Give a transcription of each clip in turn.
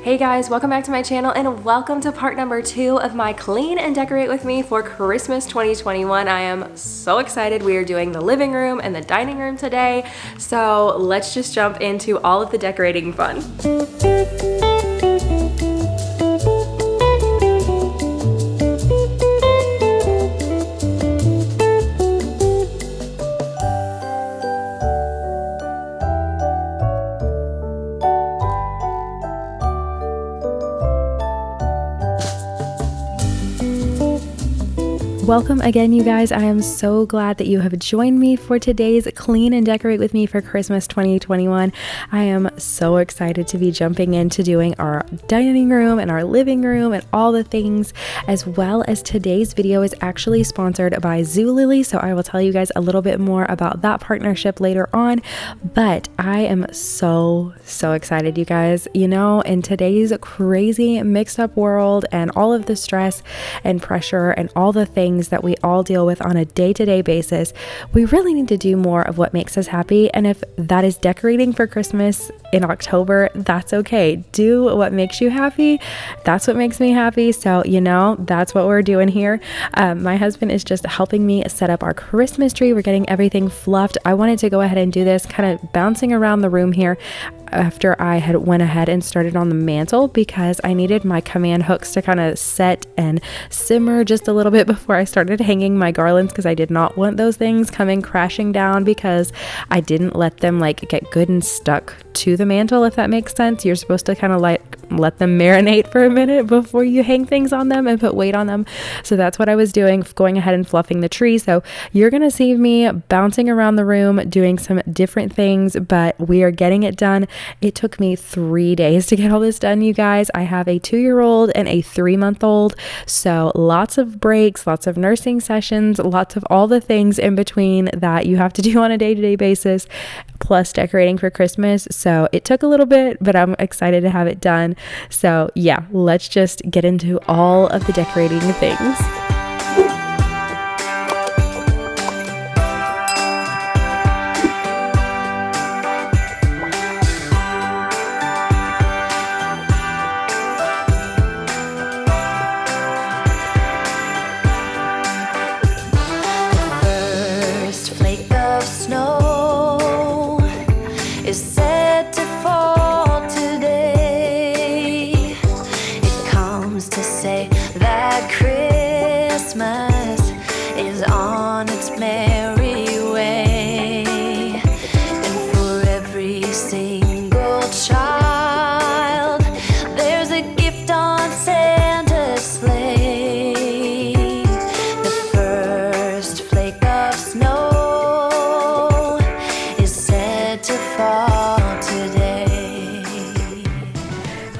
Hey guys, welcome back to my channel and welcome to part number 2 of my clean and decorate with me for Christmas 2021. I am so excited. We are doing the living room and the dining room today. So let's just jump into all of the decorating fun. Welcome again, you guys. I am so glad that you have joined me for today's clean and decorate with me for Christmas 2021. I am so excited to be jumping into doing our dining room and our living room and all the things, as well as today's video is actually sponsored by Zulily. So I will tell you guys a little bit more about that partnership later on, but I am so excited, you guys. You know, in today's crazy mixed up world and all of the stress and pressure and all the things that we all deal with on a day-to-day basis, we really need to do more of what makes us happy. And if that is decorating for Christmas in October, that's okay. Do what makes you happy. That's what makes me happy. So, you know, that's what we're doing here. My husband is just helping me set up our Christmas tree. We're getting everything fluffed. I wanted to go ahead and do this kind of bouncing around the room here after I had went ahead and started on the mantle, because I needed my command hooks to kind of set and simmer just a little bit before I started hanging my garlands, because I did not want those things coming crashing down, because I didn't let them like get good and stuck to the mantle, if that makes sense. You're supposed to kind of like let them marinate for a minute before you hang things on them and put weight on them. So that's what I was doing, going ahead and fluffing the tree. So you're gonna see me bouncing around the room doing some different things, but we are getting it done. It took me 3 days to get all this done, you guys. I have a 2-year-old and a 3-month-old, so lots of breaks, lots of nursing sessions, lots of all the things in between that you have to do on a day-to-day basis, plus decorating for Christmas. So it took a little bit, but I'm excited to have it done. So yeah, let's just get into all of the decorating things.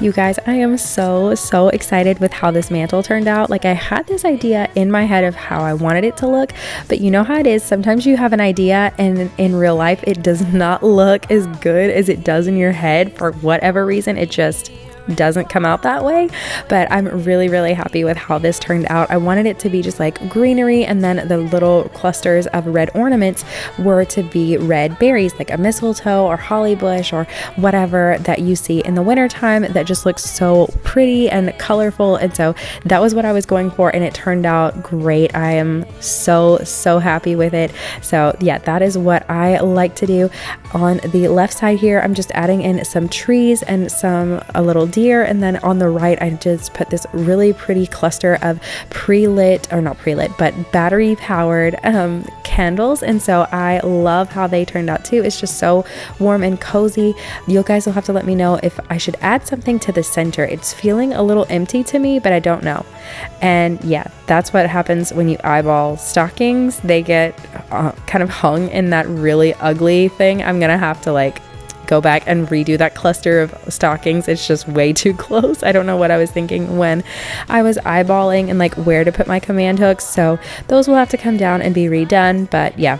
You guys, I am so excited with how this mantle turned out. Like, I had this idea in my head of how I wanted it to look, but you know how it is. Sometimes you have an idea and in real life, it does not look as good as it does in your head. For whatever reason, it just doesn't come out that way. But I'm really happy with how this turned out. I wanted it to be just like greenery, and then the little clusters of red ornaments were to be red berries, like a mistletoe or holly bush or whatever that you see in the wintertime that just looks so pretty and colorful. And so that was what I was going for, and it turned out great. I am so happy with it. So yeah, that is what I like to do. On the left side here, I'm just adding in some trees and a little deer, and then on the right I just put this really pretty cluster of battery powered candles, and so I love how they turned out too. It's just so warm and cozy. You guys will have to let me know if I should add something to the center. It's feeling a little empty to me, but I don't know. And yeah, that's what happens when you eyeball stockings. They get kind of hung in that really ugly thing. I'm gonna have to like go back and redo that cluster of stockings. It's just way too close. I don't know what I was thinking when I was eyeballing and like where to put my command hooks. So those will have to come down and be redone. But yeah,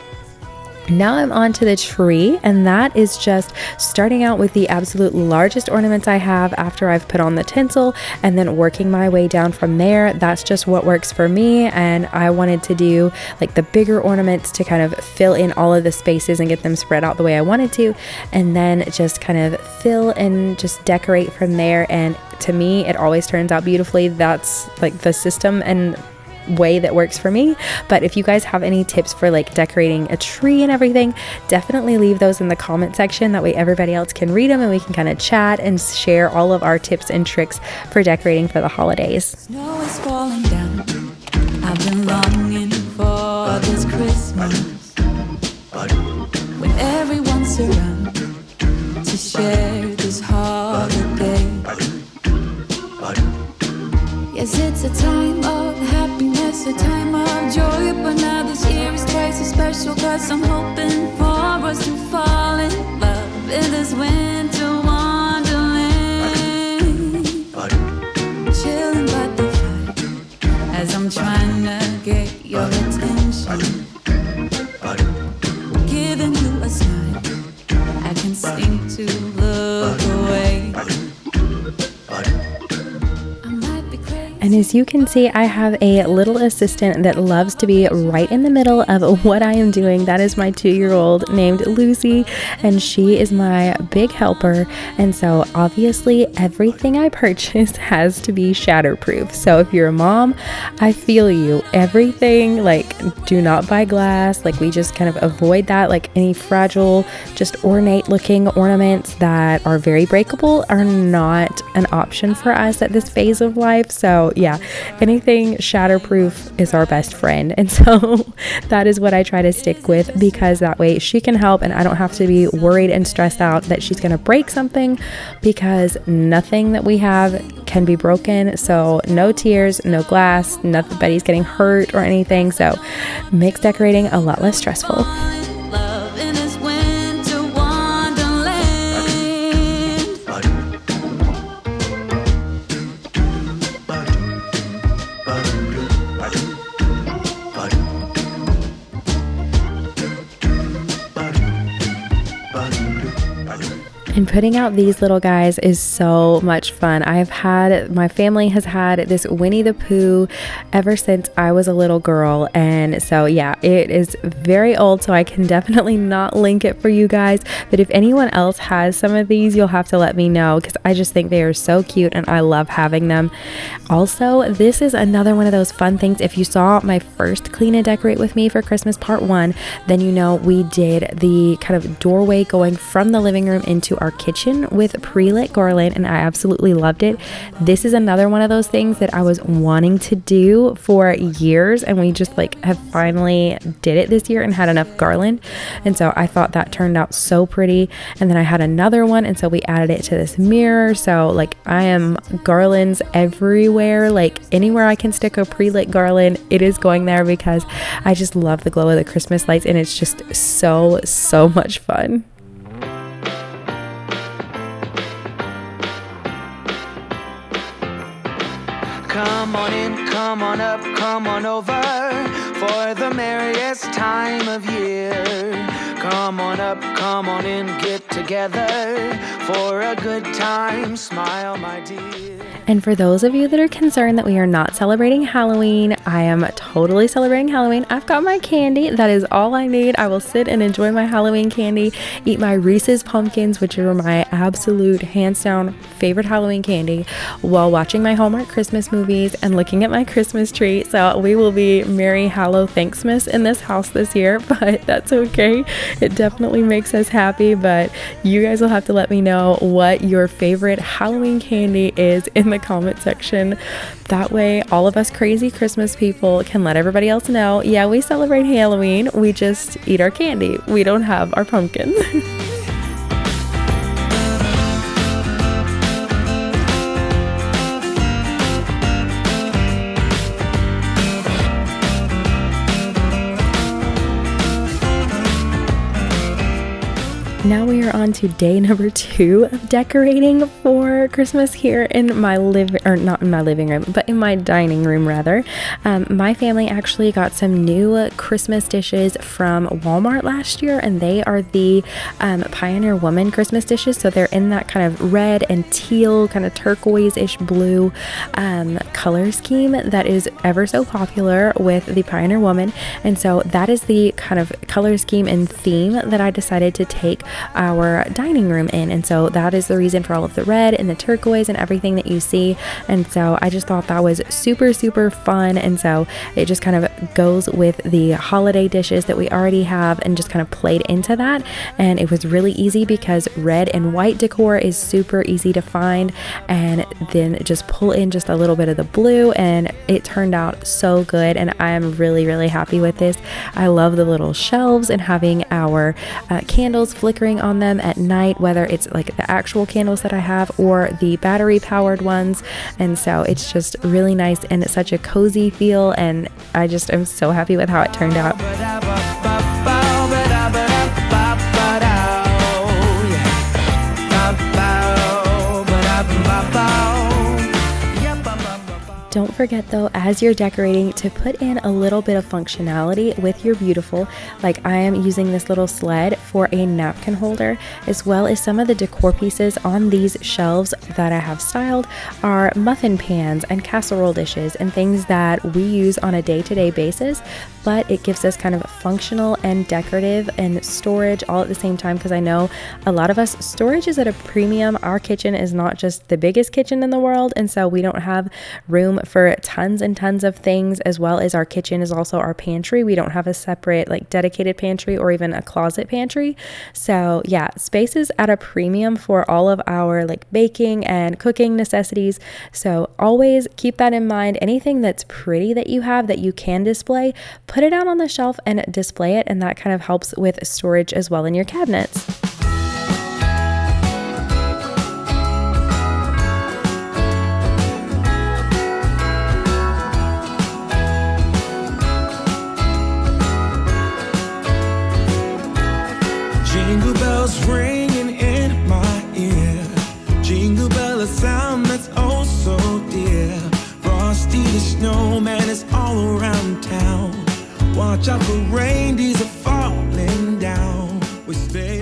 Now I'm on to the tree, and that is just starting out with the absolute largest ornaments I have after I've put on the tinsel, and then working my way down from there. That's just what works for me, and I wanted to do like the bigger ornaments to kind of fill in all of the spaces and get them spread out the way I wanted to, and then just kind of fill and just decorate from there. And to me, it always turns out beautifully. That's like the system and way that works for me. But if you guys have any tips for like decorating a tree and everything, definitely leave those in the comment section. That way everybody else can read them and we can kind of chat and share all of our tips and tricks for decorating for the holidays. Snow is falling down. I've been longing for this Christmas when everyone's around to share this holiday. Yes, it's a time of happiness, a time of joy, but now this year is twice as special, 'cause I'm hoping for us to fall in love in this winter wonderland. Chilling by the fire as I'm trying to get your attention, giving you a smile I can seem to look away. And as you can see, I have a little assistant that loves to be right in the middle of what I am doing. That is my 2-year-old named Lucy, and she is my big helper. And so obviously everything I purchase has to be shatterproof. So if you're a mom, I feel you. Everything, like, do not buy glass. Like, we just kind of avoid that. Like, any fragile, just ornate looking ornaments that are very breakable are not an option for us at this phase of life. So yeah, anything shatterproof is our best friend. And so that is what I try to stick with, because that way she can help and I don't have to be worried and stressed out that she's going to break something, because nothing that we have can be broken. So no tears, no glass, nobody's getting hurt or anything. So makes decorating a lot less stressful. And putting out these little guys is so much fun. My family has had this Winnie the Pooh ever since I was a little girl. And so yeah, it is very old, so I can definitely not link it for you guys. But if anyone else has some of these, you'll have to let me know, because I just think they are so cute and I love having them. Also, this is another one of those fun things. If you saw my first Clean and Decorate with Me for Christmas part 1, then you know we did the kind of doorway going from the living room into our kitchen with pre-lit garland, and I absolutely loved it. This is another one of those things that I was wanting to do for years, and we just like have finally did it this year and had enough garland. And so I thought that turned out so pretty. And then I had another one, and so we added it to this mirror. So like I am garlands everywhere. Like anywhere I can stick a pre-lit garland, it is going there, because I just love the glow of the Christmas lights, and it's just so much fun. Come on in, come on up, come on over for the merriest time of year. Come on up, come on in, get together for a good time. Smile, my dear. And for those of you that are concerned that we are not celebrating Halloween, I am totally celebrating Halloween. I've got my candy. That is all I need. I will sit and enjoy my Halloween candy, eat my Reese's Pumpkins, which are my absolute hands down favorite Halloween candy, while watching my Hallmark Christmas movies and looking at my Christmas tree. So we will be Merry Hallow Thanksmas in this house this year, but that's okay. It definitely makes us happy. But you guys will have to let me know what your favorite Halloween candy is in the comment section. That way all of us crazy Christmas people can let everybody else know, yeah, we celebrate Halloween, we just eat our candy, we don't have our pumpkins. Now we are on to day number 2 of decorating for Christmas here in my not in my living room, but in my dining room rather. My family actually got some new Christmas dishes from Walmart last year, and they are the Pioneer Woman Christmas dishes. So they're in that kind of red and teal, kind of turquoise-ish blue color scheme that is ever so popular with the Pioneer Woman. And so that is the kind of color scheme and theme that I decided to take our dining room in. And so that is the reason for all of the red and the turquoise and everything that you see. And so I just thought that was super, super fun. And so it just kind of goes with the holiday dishes that we already have and just kind of played into that. And it was really easy because red and white decor is super easy to find, and then just pull in just a little bit of the blue, and it turned out so good. And I am really, really happy with this. I love the little shelves and having our candles flickering on them at night, whether it's like the actual candles that I have or the battery powered ones. And so it's just really nice and it's such a cozy feel, and I just am so happy with how it turned out. Don't forget though, as you're decorating, to put in a little bit of functionality with your beautiful, like I am using this little sled for a napkin holder, as well as some of the decor pieces on these shelves that I have styled are muffin pans and casserole dishes and things that we use on a day-to-day basis, but it gives us kind of functional and decorative and storage all at the same time, because I know a lot of us, storage is at a premium. Our kitchen is not just the biggest kitchen in the world, and so we don't have room for tons and tons of things, as well as our kitchen is also our pantry. We don't have a separate like dedicated pantry or even a closet pantry. So yeah, space is at a premium for all of our like baking and cooking necessities. So always keep that in mind. Anything that's pretty that you have that you can display, put it out on the shelf and display it, and that kind of helps with storage as well in your cabinets. Jingle bells ringing in my ear. Jingle bell, a sound that's oh so dear. Frosty the snowman is all around town. Watch out for reindeers are falling down.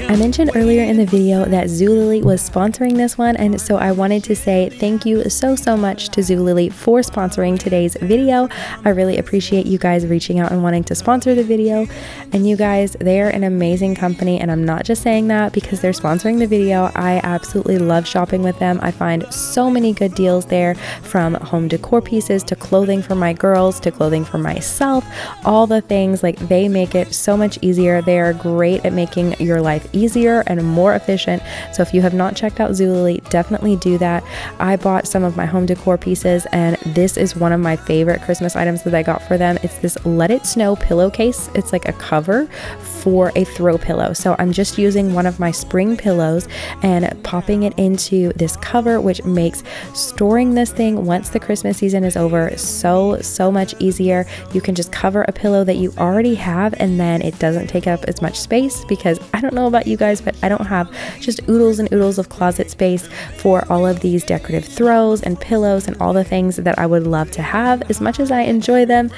I mentioned earlier in the video that Zulily was sponsoring this one, and so I wanted to say thank you so much to Zulily for sponsoring today's video. I really appreciate you guys reaching out and wanting to sponsor the video. And you guys, they're an amazing company, and I'm not just saying that because they're sponsoring the video. I absolutely love shopping with them. I find so many good deals there, from home decor pieces to clothing for my girls to clothing for myself, all the things. Like, they make it so much easier. They are great at making your life easier and more efficient. So if you have not checked out Zulily, definitely do that. I bought some of my home decor pieces, and this is one of my favorite Christmas items that I got for them. It's this Let It Snow pillowcase. It's like a cover for a throw pillow. So I'm just using one of my spring pillows and popping it into this cover, which makes storing this thing once the Christmas season is over so much easier. You can just cover a pillow that you already have, and then it doesn't take up as much space, because I don't know about you guys, but I don't have just oodles and oodles of closet space for all of these decorative throws and pillows and all the things that I would love to have. As much as I enjoy them,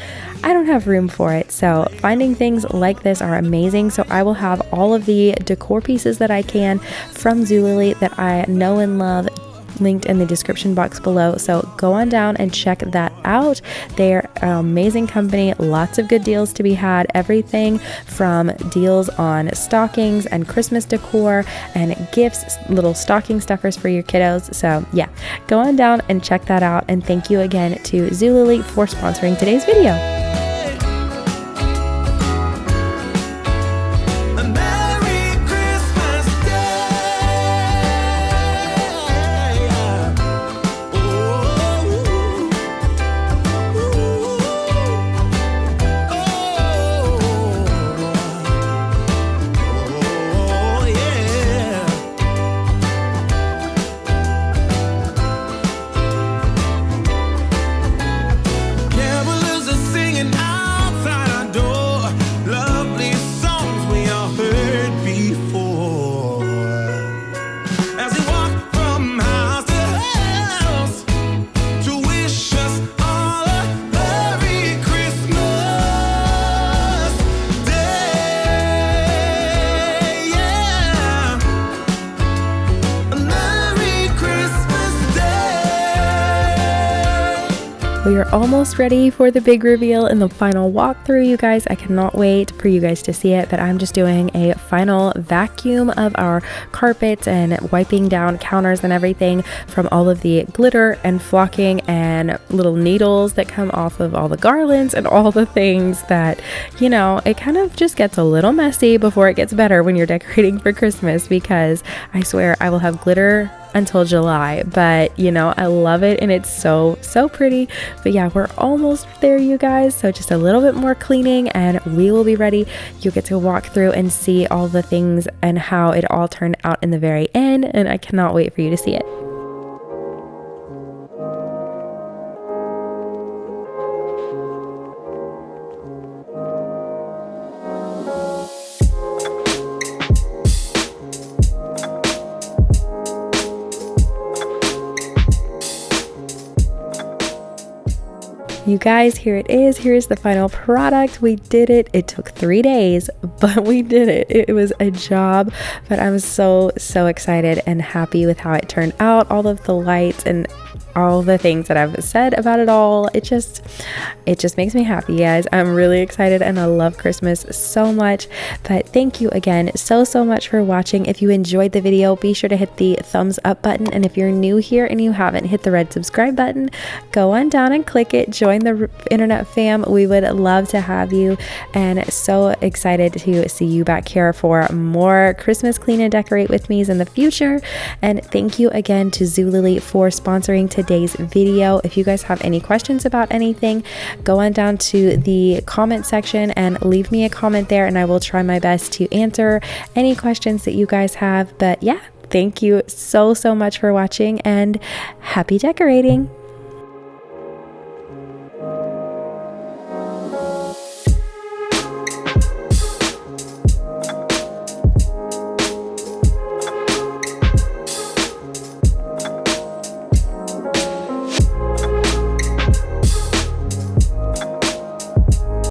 I don't have room for it. So finding things like this are amazing. So I will have all of the decor pieces that I can from Zulily that I know and love linked in the description box below. So go on down and check that out. They're an amazing company, lots of good deals to be had, everything from deals on stockings and Christmas decor and gifts, little stocking stuffers for your kiddos. So yeah, go on down and check that out. And thank you again to Zulily for sponsoring today's video. Carolers are singing We are almost ready for the big reveal and the final walkthrough, you guys. I cannot wait for you guys to see it, but I'm just doing a final vacuum of our carpets and wiping down counters and everything from all of the glitter and flocking and little needles that come off of all the garlands and all the things that, you know, it kind of just gets a little messy before it gets better when you're decorating for Christmas, because I swear I will have glitter until July, but you know, I love it and it's so pretty. But yeah, we're almost there, you guys, so just a little bit more cleaning and we will be ready. You get to walk through and see all the things and how it all turned out in the very end, and I cannot wait for you to see it. You guys, here it is. Here's the final product. We did it. It took 3 days, but we did it. It was a job, but I'm so excited and happy with how it turned out. All of the lights and all the things that I've said about it all. It just makes me happy, guys. I'm really excited and I love Christmas so much. But thank you again so much for watching. If you enjoyed the video, be sure to hit the thumbs up button. And if you're new here and you haven't hit the red subscribe button, go on down and click it. Join the internet fam. We would love to have you, and so excited to see you back here for more Christmas clean and decorate with me's in the future. And thank you again to Zulily for sponsoring today's video. If you guys have any questions about anything, go on down to the comment section and leave me a comment there, and I will try my best to answer any questions that you guys have. But yeah, thank you so much for watching and happy decorating.